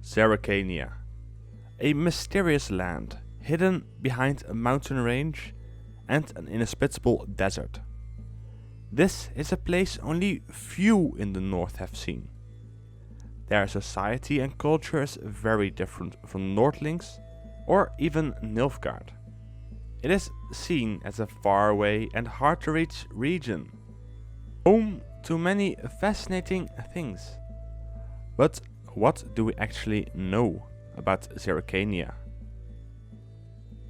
Zerrikania, a mysterious land hidden behind a mountain range and an inhospitable desert. This is a place only few in the north have seen. Their society and culture is very different from Nordlings or even Nilfgaard. It is seen as a faraway and hard to reach region, home to many fascinating things. But what do we actually know about Zerrikania?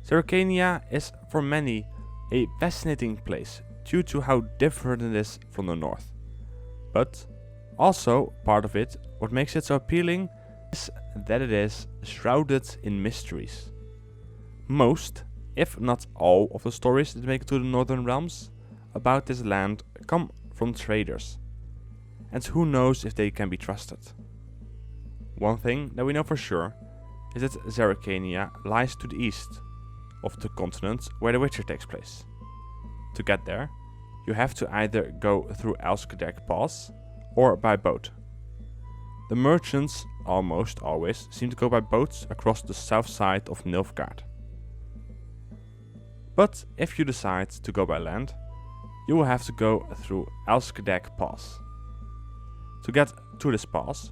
Zerrikania is for many a fascinating place due to how different it is from the north. But also part of it, what makes it so appealing, is that it is shrouded in mysteries. Most, if not all, of the stories that make it to the northern realms about this land come from traders. And who knows if they can be trusted. One thing that we know for sure is that Zerrikania lies to the east of the continent where The Witcher takes place. To get there, you have to either go through Elskadek Pass or by boat. The merchants almost always seem to go by boats across the south side of Nilfgaard. But if you decide to go by land, you will have to go through Elskadek Pass. To get to this pass,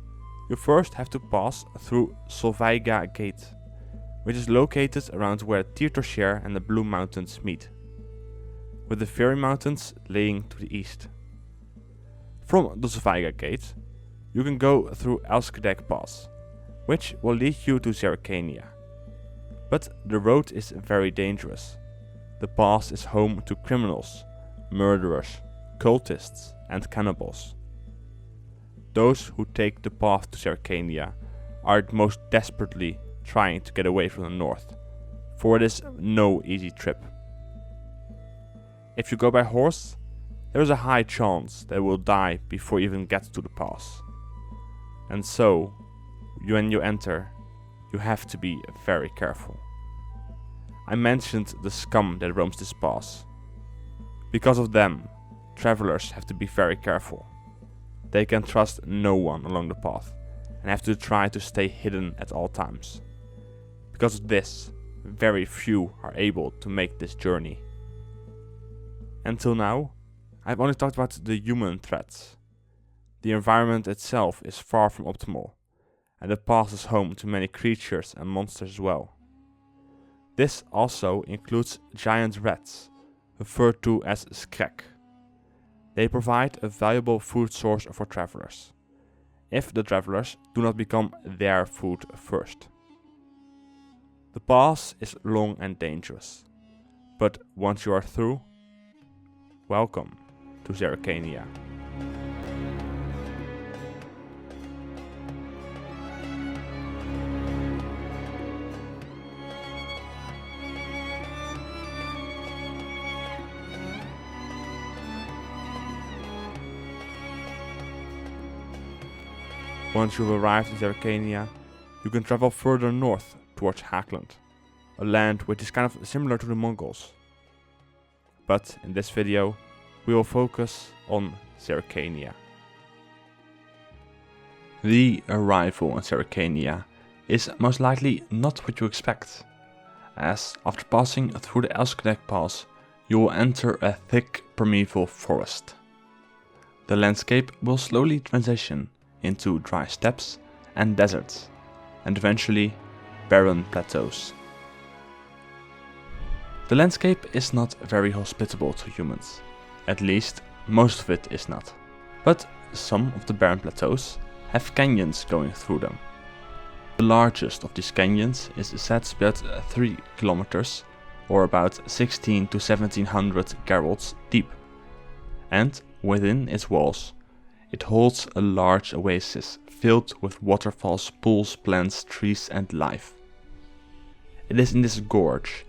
you first have to pass through Solveiga Gate, which is located around where Tirtoshire and the Blue Mountains meet, with the Fairy Mountains laying to the east. From the Solveiga Gate, you can go through Elskadek Pass, which will lead you to Zerrikania. But the road is very dangerous. The pass is home to criminals, murderers, cultists and cannibals. Those who take the path to Zerrikania are most desperately trying to get away from the north, for it is no easy trip. If you go by horse, there is a high chance that you will die before you even get to the pass. And so, when you enter, you have to be very careful. I mentioned the scum that roams this pass. Because of them, travelers have to be very careful. They can trust no one along the path and have to try to stay hidden at all times. Because of this, very few are able to make this journey. Until now, I've only talked about the human threats. The environment itself is far from optimal, and the path is home to many creatures and monsters as well. This also includes giant rats, referred to as skrek. They provide a valuable food source for travelers, if the travelers do not become their food first. The pass is long and dangerous, but once you are through, welcome to Zerrikania. Once you've arrived in Zerrikania, you can travel further north towards Haugen, a land which is kind of similar to the Mongols. But in this video, we will focus on Zerrikania. The arrival in Zerrikania is most likely not what you expect, as after passing through the Elskadek Pass, you will enter a thick primeval forest. The landscape will slowly transition into dry steppes and deserts, and eventually barren plateaus. The landscape is not very hospitable to humans, at least most of it is not, but some of the barren plateaus have canyons going through them. The largest of these canyons is said to be about 3 kilometers or about 16 to 1700 geralds deep, and within its walls it holds a large oasis filled with waterfalls, pools, plants, trees and life. It is in this gorge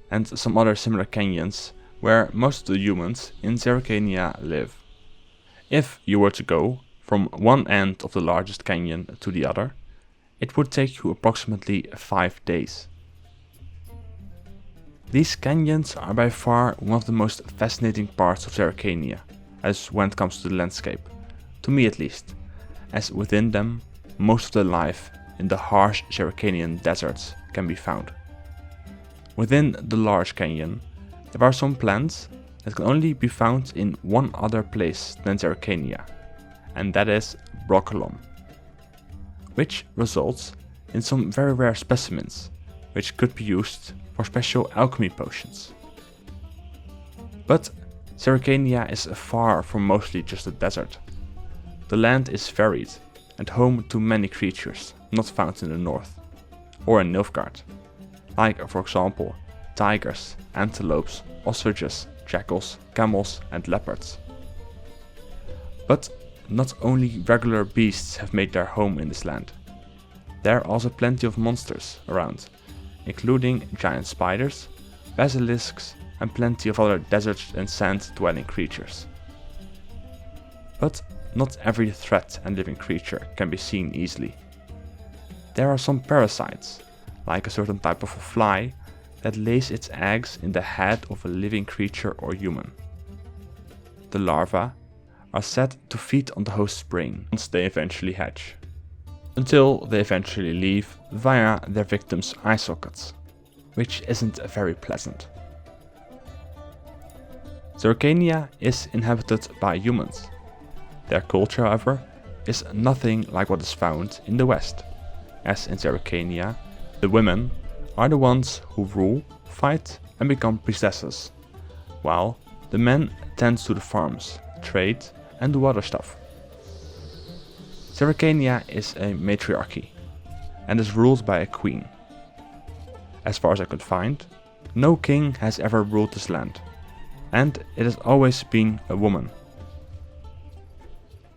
and some other similar canyons where most of the humans in Zerrikania live. If you were to go from one end of the largest canyon to the other, it would take you approximately 5 days. These canyons are by far one of the most fascinating parts of Zerrikania, as when it comes to the landscape, to me at least, as within them most of the life in the harsh Zerrikanian deserts can be found. Within the large canyon, there are some plants that can only be found in one other place than Zerrikania, and that is brocolon, which results in some very rare specimens, which could be used for special alchemy potions. But Zerrikania is far from mostly just a desert. The land is varied and home to many creatures not found in the north, or in Nilfgaard, like for example tigers, antelopes, ostriches, jackals, camels and leopards. But not only regular beasts have made their home in this land. There are also plenty of monsters around, including giant spiders, basilisks and plenty of other desert and sand dwelling creatures. But not every threat and living creature can be seen easily. There are some parasites, like a certain type of fly that lays its eggs in the head of a living creature or human. The larvae are said to feed on the host's brain once they eventually hatch, until they eventually leave via their victim's eye sockets, which isn't very pleasant. Zerrikania is inhabited by humans. Their culture, however, is nothing like what is found in the West, as in Zerrikania, the women are the ones who rule, fight and become priestesses, while the men tend to the farms, trade and do other stuff. Zerrikania is a matriarchy and is ruled by a queen. As far as I could find, no king has ever ruled this land, and it has always been a woman.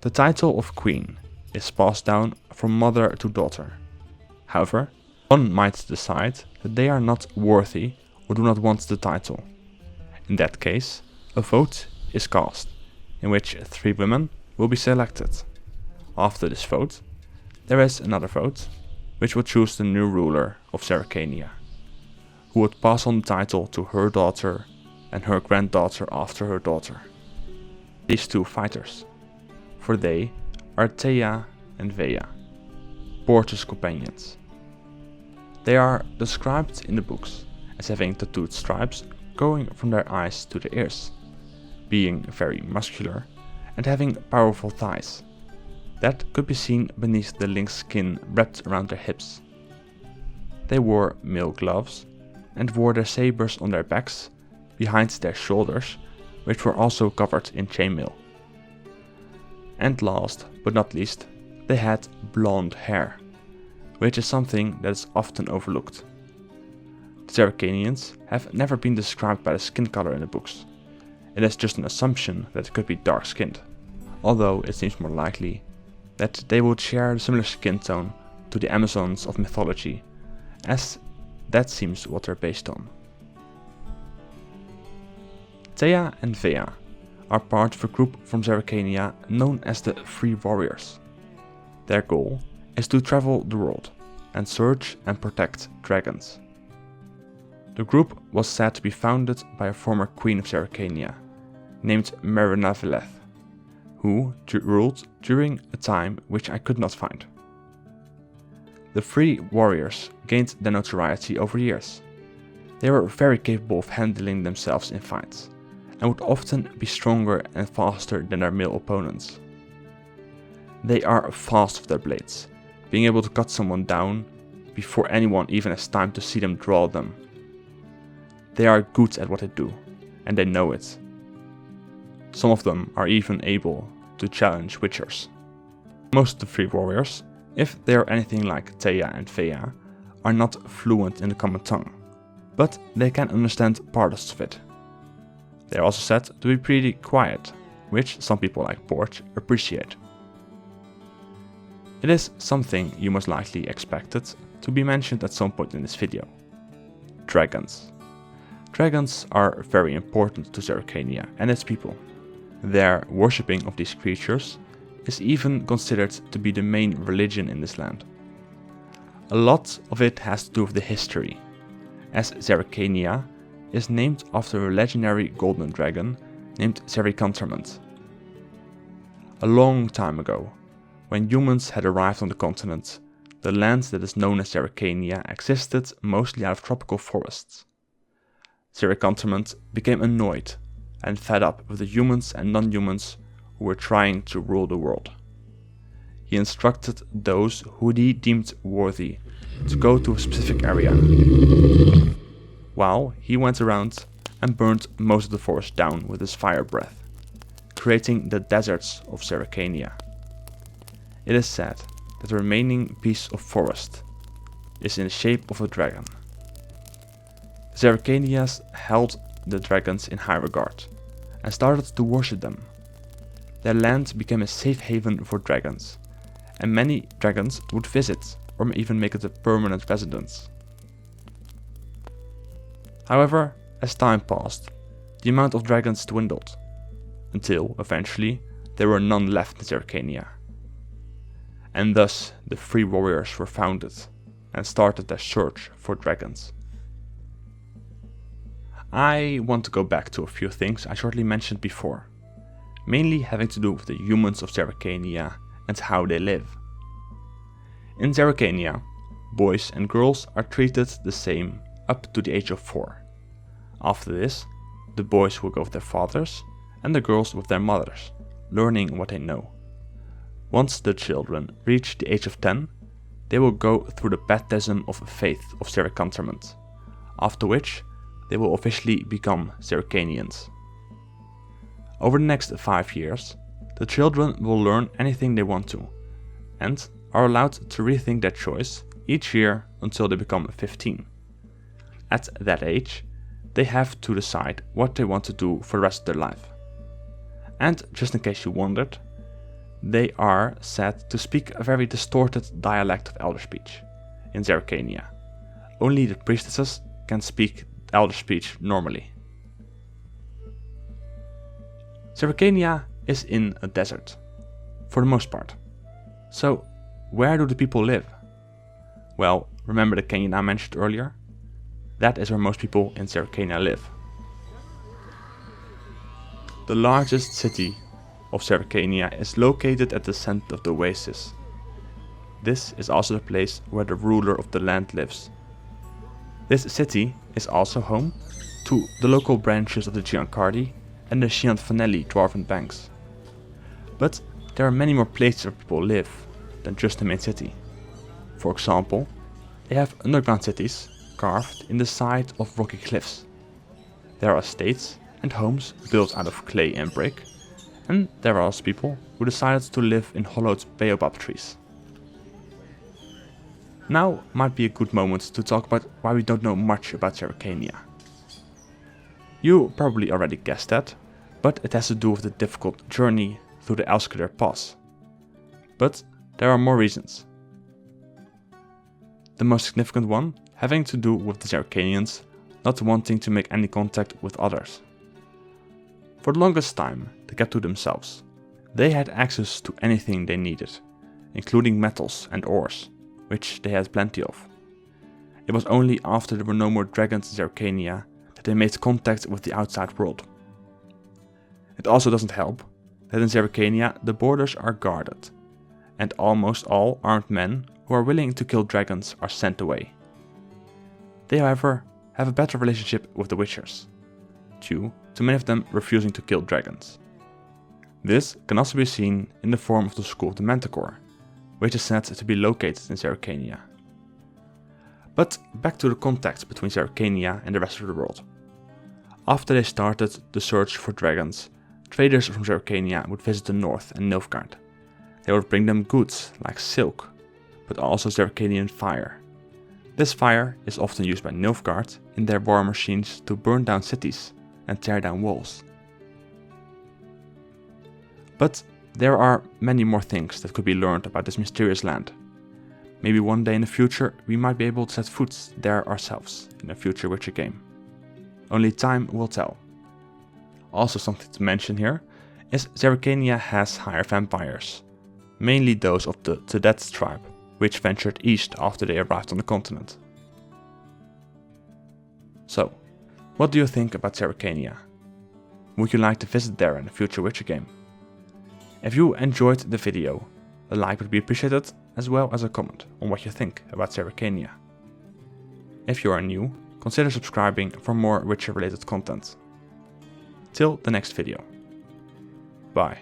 The title of queen is passed down from mother to daughter. However, one might decide that they are not worthy or do not want the title. In that case, a vote is cast, in which 3 women will be selected. After this vote, there is another vote, which will choose the new ruler of Zerrikania, who would pass on the title to her daughter and her granddaughter after her daughter. These 2 fighters, for they are Thea and Vea, Porter's companions. They are described in the books as having tattooed stripes going from their eyes to their ears, being very muscular and having powerful thighs that could be seen beneath the lynx skin wrapped around their hips. They wore mail gloves and wore their sabers on their backs behind their shoulders, which were also covered in chainmail. And last but not least, they had blonde hair, which is something that is often overlooked. The Zerrikanians have never been described by the skin color in the books. It is just an assumption that it could be dark skinned, although it seems more likely that they would share a similar skin tone to the Amazons of mythology, as that seems what they're based on. Thea and Vea are part of a group from Zerrikania known as the Free Warriors. Their goal is to travel the world and search and protect dragons. The group was said to be founded by a former queen of Zerrikania, named Marinavileth, who ruled during a time which I could not find. The Free Warriors gained their notoriety over years. They were very capable of handling themselves in fights, and would often be stronger and faster than their male opponents. They are fast with their blades, being able to cut someone down before anyone even has time to see them draw them. They are good at what they do, and they know it. Some of them are even able to challenge Witchers. Most of the Free Warriors, if they are anything like Thea and Vea, are not fluent in the common tongue, but they can understand parts of it. They are also said to be pretty quiet, which some people like Porch appreciate. It is something you most likely expected to be mentioned at some point in this video. Dragons. Dragons are very important to Zerrikania and its people. Their worshipping of these creatures is even considered to be the main religion in this land. A lot of it has to do with the history, as Zerrikania is named after a legendary golden dragon named Zerrikanian. A long time ago, when humans had arrived on the continent, the land that is known as Zerrikania existed mostly out of tropical forests. Zerrikanians became annoyed and fed up with the humans and non-humans who were trying to rule the world. He instructed those who he deemed worthy to go to a specific area, while he went around and burned most of the forest down with his fire breath, creating the deserts of Zerrikania. It is said that the remaining piece of forest is in the shape of a dragon. The Zerrikanians held the dragons in high regard and started to worship them. Their land became a safe haven for dragons, and many dragons would visit or even make it a permanent residence. However, as time passed, the amount of dragons dwindled, until eventually there were none left in Zerrikania. And thus the Free Warriors were founded and started their search for dragons. I want to go back to a few things I shortly mentioned before, mainly having to do with the humans of Zerrikania and how they live. In Zerrikania, boys and girls are treated the same up to the age of 4. After this, the boys will go with their fathers and the girls with their mothers, learning what they know. Once the children reach the age of 10, they will go through the baptism of faith of Zerrikanians, after which they will officially become Zerrikanians. Over the next 5 years, the children will learn anything they want to, and are allowed to rethink their choice each year until they become 15. At that age, they have to decide what they want to do for the rest of their life. And just in case you wondered, they are said to speak a very distorted dialect of Elder Speech in Zerrikania. Only the priestesses can speak Elder Speech normally. Zerrikania is in a desert, for the most part. So, where do the people live? Well, remember the canyon I mentioned earlier? That is where most people in Zerrikania live. The largest city of Zerrikania is located at the center of the oasis. This is also the place where the ruler of the land lives. This city is also home to the local branches of the Giancardi and the Gianfanelli dwarven banks. But there are many more places where people live than just the main city. For example, they have underground cities carved in the side of rocky cliffs. There are estates and homes built out of clay and brick, and there are also people who decided to live in hollowed baobab trees. Now might be a good moment to talk about why we don't know much about Zerrikania. You probably already guessed that, but it has to do with the difficult journey through the Elskeder Pass. But there are more reasons. The most significant one having to do with the Zerrikanians not wanting to make any contact with others. For the longest time, they kept to themselves. They had access to anything they needed, including metals and ores, which they had plenty of. It was only after there were no more dragons in Zerrikania that they made contact with the outside world. It also doesn't help that in Zerrikania the borders are guarded, and almost all armed men who are willing to kill dragons are sent away. They, however, have a better relationship with the Witchers, due to many of them refusing to kill dragons. This can also be seen in the form of the School of the Manticore, which is said to be located in Zerrikania. But back to the contact between Zerrikania and the rest of the world. After they started the search for dragons, traders from Zerrikania would visit the north and Nilfgaard. They would bring them goods like silk, but also Zerrikanian fire. This fire is often used by Nilfgaard in their war machines to burn down cities and tear down walls. But there are many more things that could be learned about this mysterious land. Maybe one day in the future we might be able to set foot there ourselves in a future Witcher game. Only time will tell. Also something to mention here is Zerrikania has higher vampires, mainly those of the Tedet tribe, which ventured east after they arrived on the continent. So, what do you think about Zerrikania? Would you like to visit there in a future Witcher game? If you enjoyed the video, a like would be appreciated, as well as a comment on what you think about Zerrikania. If you are new, consider subscribing for more Witcher related content. Till the next video. Bye.